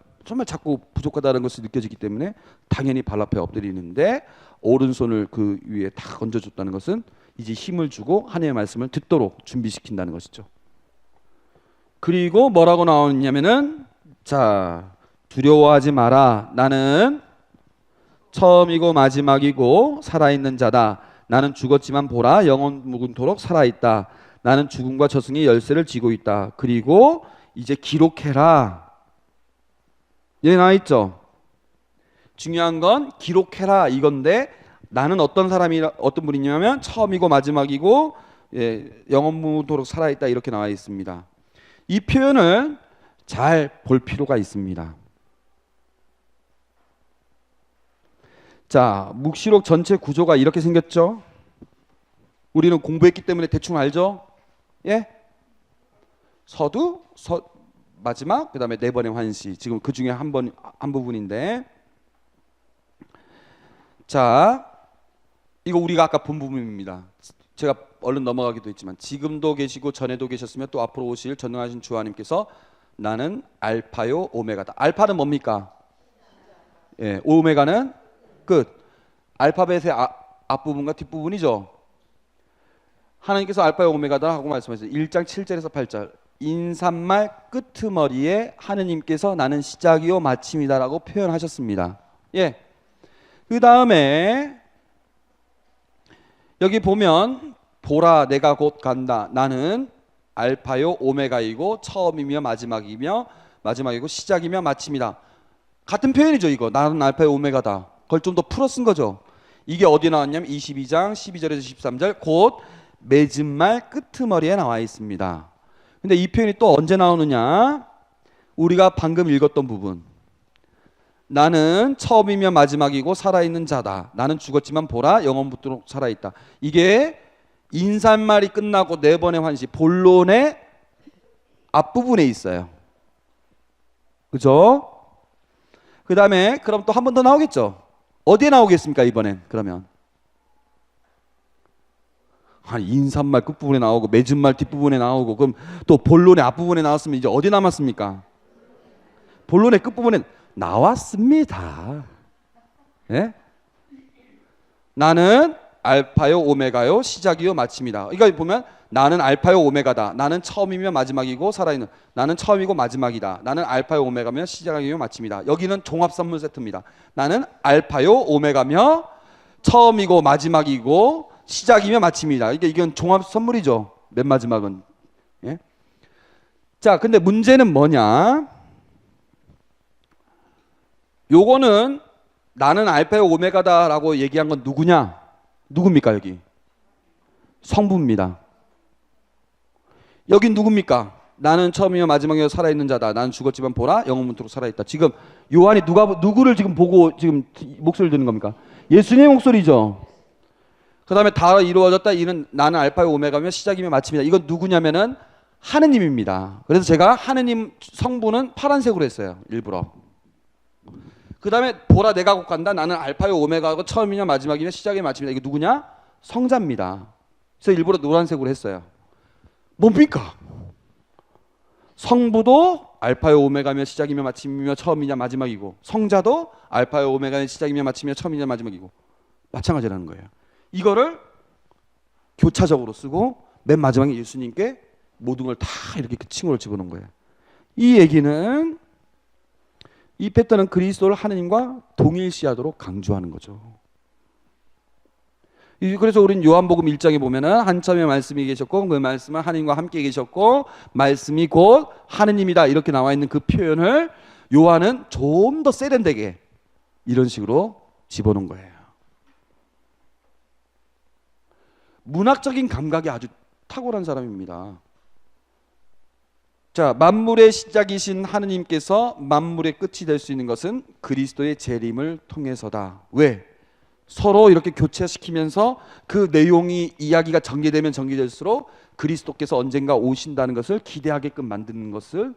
자꾸 부족하다는 것을 느껴지기 때문에 당연히 발 앞에 엎드리는데, 오른손을 그 위에 탁 얹어줬다는 것은 이제 힘을 주고 하나님의 말씀을 듣도록 준비시킨다는 것이죠. 그리고 뭐라고 나오냐면은 자 두려워하지 마라. 나는 처음이고 마지막이고 살아있는 자다. 나는 죽었지만 보라 영원 무궁토록 살아있다. 나는 죽음과 저승의 열쇠를 쥐고 있다. 그리고 이제 기록해라. 여기 나와 있죠. 중요한 건 기록해라 이건데, 나는 어떤 분이냐면 처음이고 마지막이고 영원 무궁토록 살아있다 이렇게 나와 있습니다. 이 표현을 잘 볼 필요가 있습니다. 자, 묵시록 전체 구조가 이렇게 생겼죠. 우리는 공부했기 때문에 대충 알죠. 예? 서두, 마지막, 그 다음에 네 번의 환시. 지금 그 중에 한 부분인데, 자, 이거 우리가 아까 본 부분입니다. 제가 얼른 넘어가기도 했지만 지금도 계시고 전에도 계셨으며 또 앞으로 오실 전능하신 주 하나님께서 나는 알파요 오메가다. 알파는 뭡니까? 예, 오메가는 끝. 알파벳의 앞부분과 뒷부분이죠. 하나님께서 알파요 오메가다 하고 말씀하셨어요. 1장 7절에서 8절. 인사말 끄트머리에 하느님께서 나는 시작이요 마침이다라고 표현하셨습니다. 예. 그 다음에 여기 보면 보라 내가 곧 간다. 나는 알파요 오메가이고 처음이며 마지막이고 시작이며 마침이다. 같은 표현이죠. 이거 나는 알파요 오메가다. 그걸 좀 더 풀어 쓴 거죠. 이게 어디 나왔냐면 22장 12절에서 13절 곧 맺은 말 끄트머리에 나와 있습니다. 근데 이 표현이 또 언제 나오느냐? 우리가 방금 읽었던 부분. 나는 처음이며 마지막이고 살아있는 자다. 나는 죽었지만 보라 영원토록 살아있다. 이게 인사말이 끝나고 네 번의 환시 본론의 앞부분에 있어요. 그죠? 그 다음에 그럼 또 한 번 더 나오겠죠. 어디에 나오겠습니까 이번엔? 그러면 인사말 끝부분에 나오고 맺은 말 뒷부분에 나오고, 그럼 또 본론의 앞부분에 나왔으면 이제 어디 남았습니까? 본론의 끝부분에 나왔습니다. 예? 나는 알파요 오메가요 시작이요 마침이다. 그러니까 보면 나는 알파요 오메가다. 나는 처음이며 마지막이고 살아있는. 나는 처음이고 마지막이다. 나는 알파요 오메가며 시작이요 마침이다. 여기는 종합 선물 세트입니다. 나는 알파요 오메가며 처음이고 마지막이고 시작이며 마침이다. 이건 종합 선물이죠. 맨 마지막은. 예? 자, 근데 문제는 뭐냐? 요거는 나는 알파요 오메가다라고 얘기한 건 누구냐? 누굽니까 여기? 성부입니다. 여긴 누굽니까? 나는 처음이며 마지막이며 살아있는 자다. 나는 죽었지만 보라 영원토록 살아있다. 지금 요한이 누구를 지금 보고 지금 목소리를 듣는 겁니까? 예수님의 목소리죠. 그 다음에 다 이루어졌다. 이는 나는 알파요 오메가며 시작이며 마침이다. 이건 누구냐면은 하느님입니다. 그래서 제가 하느님 성부는 파란색으로 했어요. 일부러. 그 다음에 보라 내가 곧 간다. 나는 알파요 오메가고 처음이냐 마지막이냐 시작이냐 마침이다. 이게 누구냐? 성자입니다. 그래서 일부러 노란색으로 했어요. 뭡니까? 성부도 알파요 오메가며 시작이며 마침이며 처음이냐 마지막이고, 성자도 알파요 오메가며 시작이며 마침이며 처음이냐 마지막이고 마찬가지라는 거예요. 이거를 교차적으로 쓰고 맨 마지막에 예수님께 모든 걸 다 이렇게 그 칭호를 집어넣은 거예요. 이 얘기는 이 패턴은 그리스도를 하느님과 동일시하도록 강조하는 거죠. 그래서 우리는 요한복음 1장에 보면은 한참에 말씀이 계셨고 그 말씀은 하나님과 함께 계셨고 말씀이 곧 하느님이다 이렇게 나와 있는 그 표현을 요한은 좀 더 세련되게 이런 식으로 집어넣은 거예요. 문학적인 감각이 아주 탁월한 사람입니다. 자, 만물의 시작이신 하느님께서 만물의 끝이 될 수 있는 것은 그리스도의 재림을 통해서다. 왜? 서로 이렇게 교체시키면서 그 내용이 이야기가 전개되면 전개될수록 그리스도께서 언젠가 오신다는 것을 기대하게끔 만드는 것을,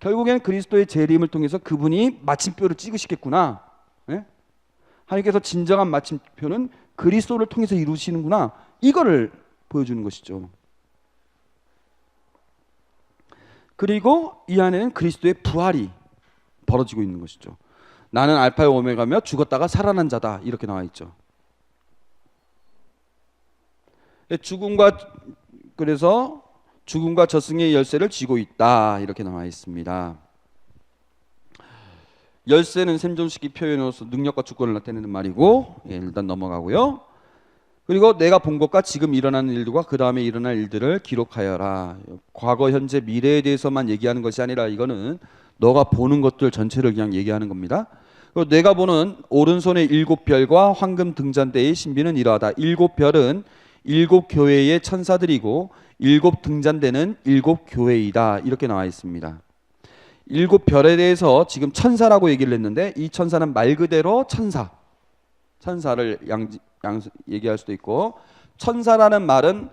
결국에는 그리스도의 재림을 통해서 그분이 마침표를 찍으시겠구나. 하나님께서 진정한 마침표는 그리스도를 통해서 이루시는구나. 이거를 보여주는 것이죠. 그리고 이 안에는 그리스도의 부활이 벌어지고 있는 것이죠. 나는 알파의 오메가며 죽었다가 살아난 자다 이렇게 나와 있죠. 그래서 죽음과 저승의 열쇠를 쥐고 있다 이렇게 나와 있습니다. 열쇠는 생존시기 표현으로서 능력과 주권을 나타내는 말이고, 일단 넘어가고요. 그리고 내가 본 것과 지금 일어나는 일들과 그 다음에 일어날 일들을 기록하여라. 과거, 현재, 미래에 대해서만 얘기하는 것이 아니라 이거는 너가 보는 것들 전체를 그냥 얘기하는 겁니다. 그리고 내가 보는 오른손의 7별과 황금 등잔대의 신비는 이러하다. 7별은 7교회의 천사들이고 7 등잔대는 7 교회이다 이렇게 나와 있습니다. 7별에 대해서 지금 천사라고 얘기를 했는데 이 천사는 말 그대로 천사를 얘기할 수도 있고, 천사라는 말은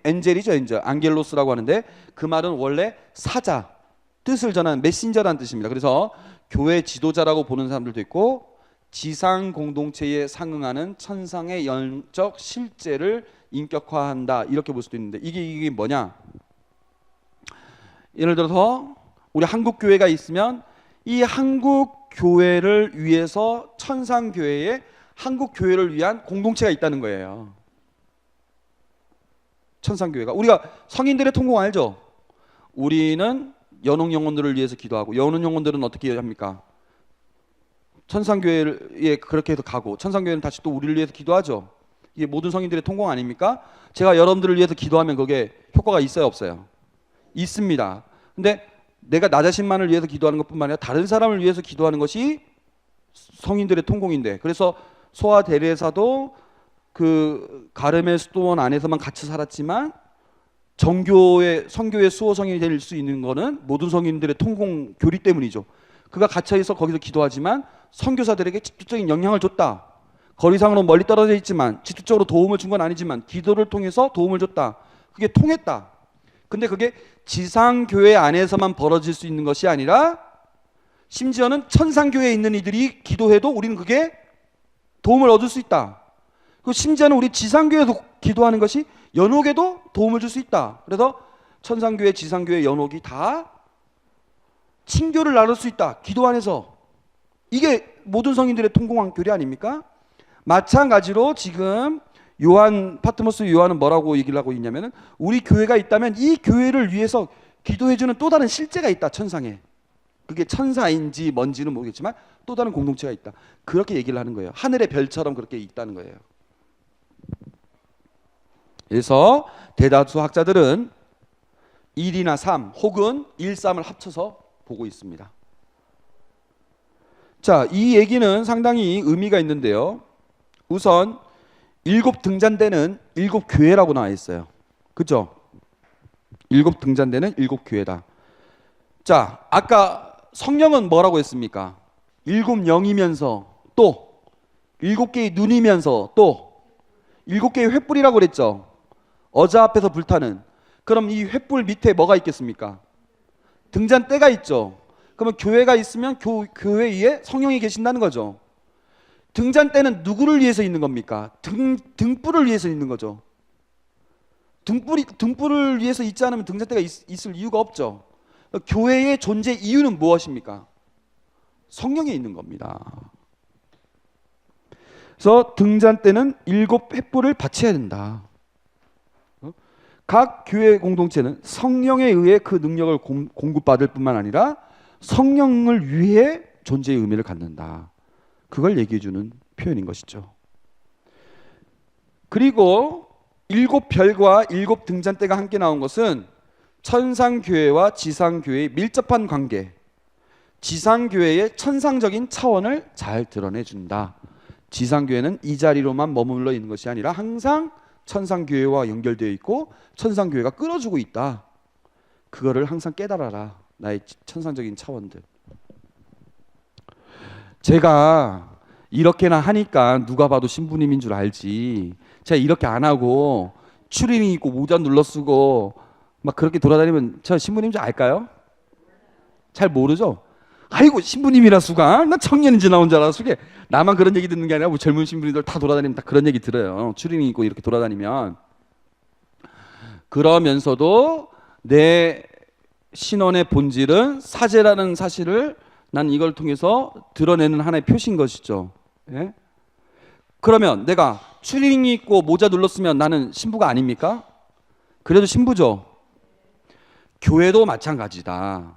엔젤이죠. 안겔로스라고 하는데 그 말은 원래 사자, 뜻을 전하는 메신저라는 뜻입니다. 그래서 교회 지도자라고 보는 사람들도 있고 지상 공동체에 상응하는 천상의 영적 실제를 인격화한다 이렇게 볼 수도 있는데 이게 뭐냐? 예를 들어서 우리 한국 교회가 있으면 이 한국 교회를 위해서 천상 교회에 한국 교회를 위한 공동체가 있다는 거예요. 천상 교회가, 우리가 성인들의 통공 알죠? 우리는 연옥 영혼들을 위해서 기도하고 연옥 영혼들은 어떻게 합니까? 천상 교회에 그렇게 해서 가고 천상 교회는 다시 또 우리를 위해서 기도하죠. 이게 모든 성인들의 통공 아닙니까? 제가 여러분들을 위해서 기도하면 그게 효과가 있어요, 없어요? 있습니다. 근데 내가 나 자신만을 위해서 기도하는 것뿐만 아니라 다른 사람을 위해서 기도하는 것이 성인들의 통공인데, 그래서 소아 데레사도 그 가르멜 수도원 안에서만 같이 살았지만 성교의 수호 성인이 될 수 있는 거는 모든 성인들의 통공 교리 때문이죠. 그가 갇혀있어 거기서 기도하지만 선교사들에게 직접적인 영향을 줬다. 거리상으로 멀리 떨어져 있지만 직접적으로 도움을 준 건 아니지만 기도를 통해서 도움을 줬다. 그게 통했다. 근데 그게 지상교회 안에서만 벌어질 수 있는 것이 아니라 심지어는 천상교회에 있는 이들이 기도해도 우리는 그게 도움을 얻을 수 있다. 그리고 심지어는 우리 지상교회에서 기도하는 것이 연옥에도 도움을 줄 수 있다. 그래서 천상교회, 지상교회, 연옥이 다 친교를 나눌 수 있다. 기도 안에서. 이게 모든 성인들의 통공한 교리 아닙니까? 마찬가지로 지금 파트모스 요한은 뭐라고 얘기를 하고 있냐면은 우리 교회가 있다면 이 교회를 위해서 기도해주는 또 다른 실제가 있다. 천상에. 그게 천사인지 뭔지는 모르겠지만 또 다른 공동체가 있다. 그렇게 얘기를 하는 거예요. 하늘의 별처럼 그렇게 있다는 거예요. 그래서 대다수 학자들은 1이나 3 혹은 1, 3을 합쳐서 보고 있습니다. 자, 이 얘기는 상당히 의미가 있는데요. 우선 7 등잔대는 7 교회라고 나와 있어요. 그죠? 7 등잔대는 7 교회다. 자, 아까 성령은 뭐라고 했습니까? 7 영이면서 또 7개의 눈이면서 또 7개의 횃불이라고 그랬죠. 어자 앞에서 불타는. 그럼 이 횃불 밑에 뭐가 있겠습니까? 등잔대가 있죠. 그러면 교회가 있으면 교회 위에 성령이 계신다는 거죠. 등잔대는 누구를 위해서 있는 겁니까? 등불을 위해서 있는 거죠. 등불을 위해서 있지 않으면 등잔대가 있을 이유가 없죠. 교회의 존재 이유는 무엇입니까? 성령에 있는 겁니다. 그래서 등잔대는 7 횃불을 받쳐야 된다. 각 교회 공동체는 성령에 의해 그 능력을 공급받을 뿐만 아니라 성령을 위해 존재의 의미를 갖는다. 그걸 얘기해 주는 표현인 것이죠. 그리고 일곱 별과 일곱 등잔대가 함께 나온 것은 천상교회와 지상교회의 밀접한 관계, 지상교회의 천상적인 차원을 잘 드러내준다. 지상교회는 이 자리로만 머물러 있는 것이 아니라 항상 천상교회와 연결되어 있고 천상교회가 끌어주고 있다. 그거를 항상 깨달아라. 나의 천상적인 차원들. 제가 이렇게나 하니까 누가 봐도 신부님인 줄 알지. 제가 이렇게 안 하고 추리닝 입고 모자 눌러 쓰고 막 그렇게 돌아다니면 저 신부님인 줄 알까요? 잘 모르죠? 아이고 신부님이라 수가 나 청년인지 나온 줄 알아 수게. 나만 그런 얘기 듣는 게 아니라 뭐 젊은 신부님들 다 돌아다니면 다 그런 얘기 들어요. 추리닝 입고 이렇게 돌아다니면. 그러면서도 내 신원의 본질은 사제라는 사실을 난 이걸 통해서 드러내는 하나의 표시인 것이죠. 예? 그러면 내가 추리닝 입고 모자 눌렀으면 나는 신부가 아닙니까? 그래도 신부죠. 교회도 마찬가지다.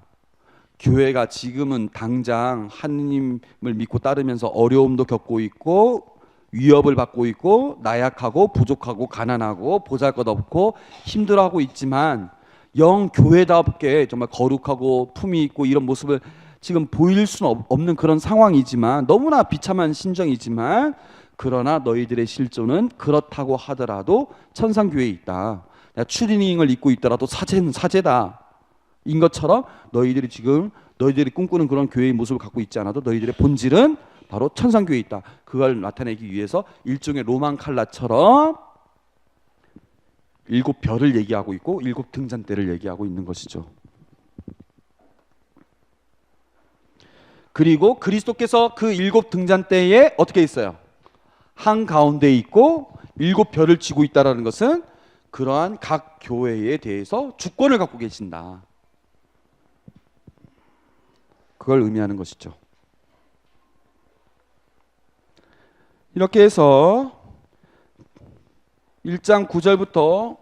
교회가 지금은 당장 하느님을 믿고 따르면서 어려움도 겪고 있고 위협을 받고 있고 나약하고 부족하고 가난하고 보잘것없고 힘들어하고 있지만 영 교회답게 정말 거룩하고 품위 있고 이런 모습을 지금 보일 수는 없는 그런 상황이지만 너무나 비참한 심정이지만 그러나 너희들의 실존은 그렇다고 하더라도 천상교회에 있다. 추리닝을 입고 있더라도 사제는 사제다. 인 것처럼 너희들이 지금 너희들이 꿈꾸는 그런 교회의 모습을 갖고 있지 않아도 너희들의 본질은 바로 천상교회에 있다. 그걸 나타내기 위해서 일종의 로만 칼라처럼 일곱 별을 얘기하고 있고 일곱 등잔대를 얘기하고 있는 것이죠. 그리고 그리스도께서 그 일곱 등잔대에 어떻게 있어요? 한가운데 있고 일곱 별을 쥐고 있다는 것은 그러한 각 교회에 대해서 주권을 갖고 계신다. 그걸 의미하는 것이죠. 이렇게 해서 1장 9절부터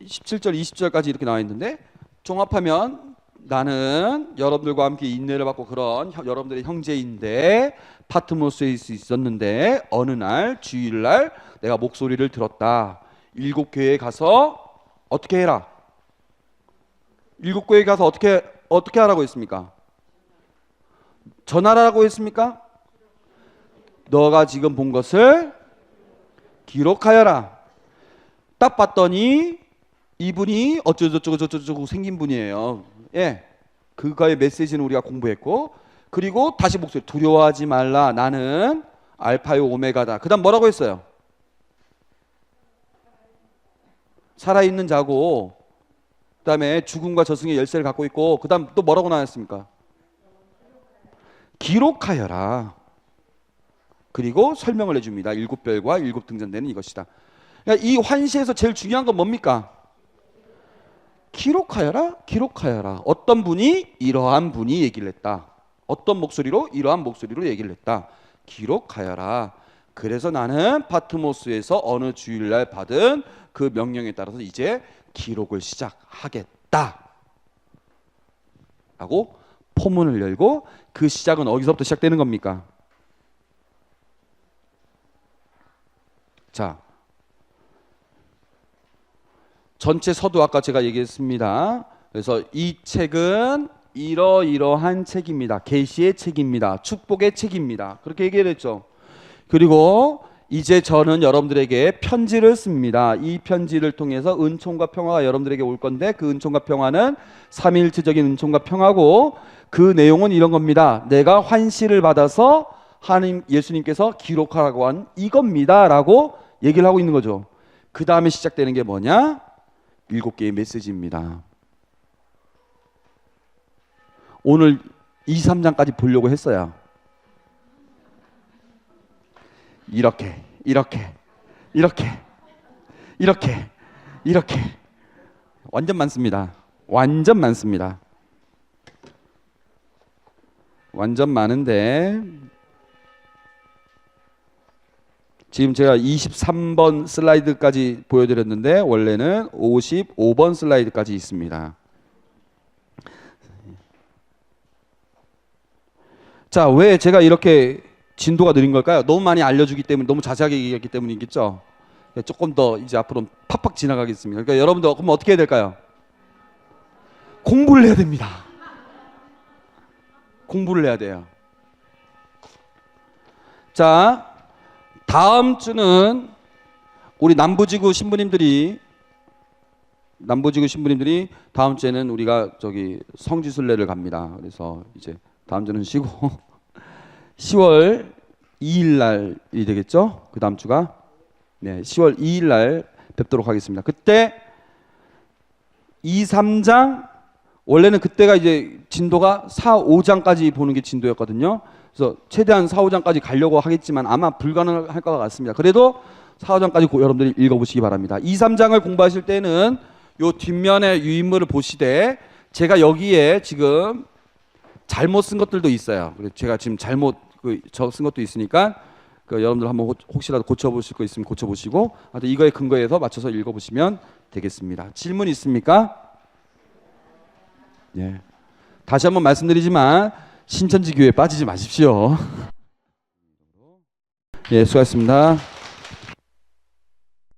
17절 20절까지 이렇게 나와 있는데 종합하면 나는 여러분들과 함께 인내를 받고 그런 여러분들의 형제인데 파트모스에 있었는데 어느 날 주일날 내가 목소리를 들었다. 일곱 교회에 가서 어떻게 해라? 일곱 교회에 가서 어떻게 하라고 했습니까? 전하라고 했습니까? 너가 지금 본 것을 기록하여라. 딱 봤더니 이분이 어쩌고저쩌고 생긴 분이에요. 예, 그거의 메시지는 우리가 공부했고 그리고 다시 목소리 두려워하지 말라. 나는 알파요 오메가다. 그 다음 뭐라고 했어요? 살아있는 자고 그 다음에 죽음과 저승의 열쇠를 갖고 있고 그 다음 또 뭐라고 나왔습니까? 기록하여라. 그리고 설명을 해줍니다. 일곱 별과 일곱 등잔대는 이것이다. 그러니까 이 환시에서 제일 중요한 건 뭡니까? 기록하여라. 기록하여라. 어떤 분이 이러한 분이 얘기를 했다. 어떤 목소리로? 이러한 목소리로 얘기를 했다. 기록하여라. 그래서 나는 파트모스에서 어느 주일날 받은 그 명령에 따라서 이제 기록을 시작하겠다 라고 포문을 열고 그 시작은 어디서부터 시작되는 겁니까? 자, 전체 서두 아까 제가 얘기했습니다. 그래서 이 책은 이러이러한 책입니다. 계시의 책입니다. 축복의 책입니다. 그렇게 얘기를 했죠. 그리고 이제 저는 여러분들에게 편지를 씁니다. 이 편지를 통해서 은총과 평화가 여러분들에게 올 건데 그 은총과 평화는 삼위일체적인 은총과 평화고 그 내용은 이런 겁니다. 내가 환시를 받아서 하나님 예수님께서 기록하라고 한 이겁니다 라고 얘기를 하고 있는 거죠. 그 다음에 시작되는 게 뭐냐? 7개의 메시지입니다. 오늘 2, 3장까지 보려고 했어요. 이렇게 완전 많습니다. 완전 많습니다. 완전 많은데 지금 제가 23번 슬라이드까지 보여드렸는데 원래는 55번 슬라이드까지 있습니다. 자, 왜 제가 이렇게 진도가 느린 걸까요? 너무 많이 알려주기 때문에, 너무 자세하게 얘기했기 때문이겠죠. 예, 조금 더 이제 앞으로 팍팍 지나가겠습니다. 그러니까 여러분들 그럼 어떻게 해야 될까요? 공부를 해야 됩니다. 공부를 해야 돼요. 자, 다음 주는 우리 남부지구 신부님들이 다음 주에는 우리가 저기 성지순례를 갑니다. 그래서 이제 다음 주는 쉬고 10월 2일 날이 되겠죠? 그 다음 주가 네, 10월 2일 날 뵙도록 하겠습니다. 그때 2, 3장 원래는 그때가 이제 진도가 4, 5장까지 보는 게 진도였거든요. 그래서 최대한 4, 5장까지 가려고 하겠지만 아마 불가능할 것 같습니다. 그래도 4, 5장까지 여러분들이 읽어보시기 바랍니다. 2, 3장을 공부하실 때는 요 뒷면에 유인물을 보시되 제가 여기에 지금 잘못 쓴 것들도 있어요. 그래서 제가 지금 잘못 쓴 것도 있으니까 여러분들 한번 혹시라도 고쳐보실 거 있으면 고쳐보시고 이거에 근거해서 맞춰서 읽어보시면 되겠습니다. 질문 있습니까? 예. 다시 한번 말씀드리지만 신천지 교회에 빠지지 마십시오. 예, 수고하셨습니다.